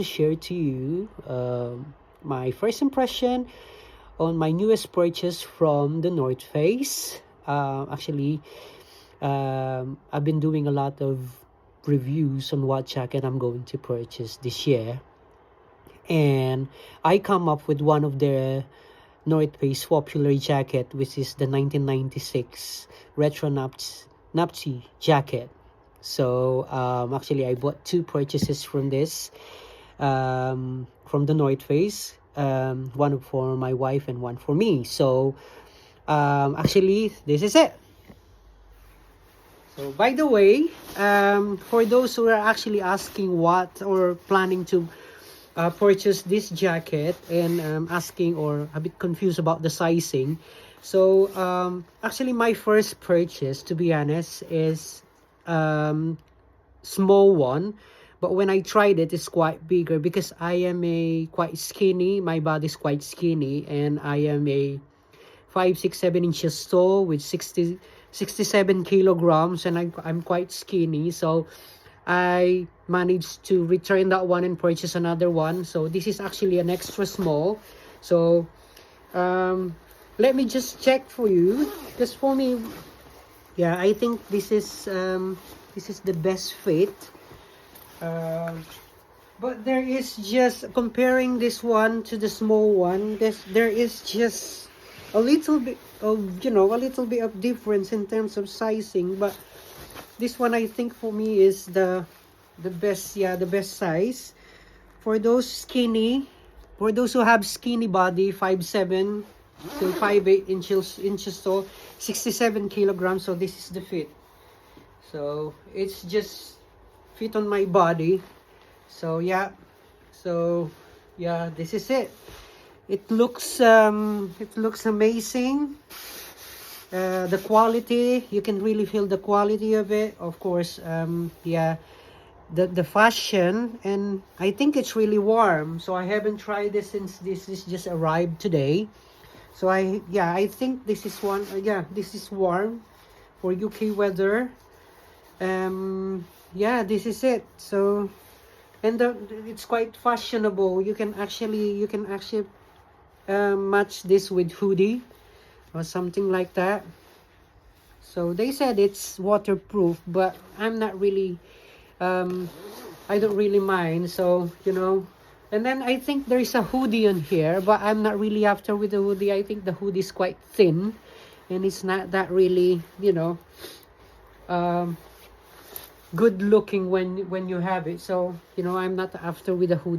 share to you my first impression on my newest purchase from the North Face. I've been doing a lot of reviews on what jacket I'm going to purchase this year, and I come up with one of the North Face popular jacket, which is the 1996 Retro Nuptse Jacket. So I bought two purchases from this, from the North Face, one for my wife and one for me. So this is it. So by the way, for those who are actually asking what or planning to purchase this jacket and asking or a bit confused about the sizing, so my first purchase, to be honest, is small one, but when I tried it, it's quite bigger because I am a quite skinny. My body's quite skinny, and I am a 5'6" 7" tall with 67 kilograms, and I'm quite skinny. So I managed to return that one and purchase another one. So this is actually an extra small. So let me just check for you, because for me, yeah, I think this is the best fit. But there is just, comparing this one to the small one, there is just a little bit of, difference in terms of sizing. But this one, I think, for me is the best, the best size for those who have skinny body, 5'7" to 5'8" inches tall, 67 kilograms. So this is the fit. So it's just fit on my body. So yeah, this is it. It looks amazing. The quality, you can really feel the quality of it. Of course, the fashion, and I think it's really warm. So I haven't tried this since this is just arrived today. So I think this is one. This is warm for UK weather. This is it. So, and it's quite fashionable. You can actually match this with hoodie or something like that. So they said it's waterproof, but I'm not really I don't really mind. So and then I think there is a hoodie on here, but I'm not really after with the hoodie. I think the hoodie is quite thin, and it's not that really good looking when you have it. So I'm not after with the hoodie.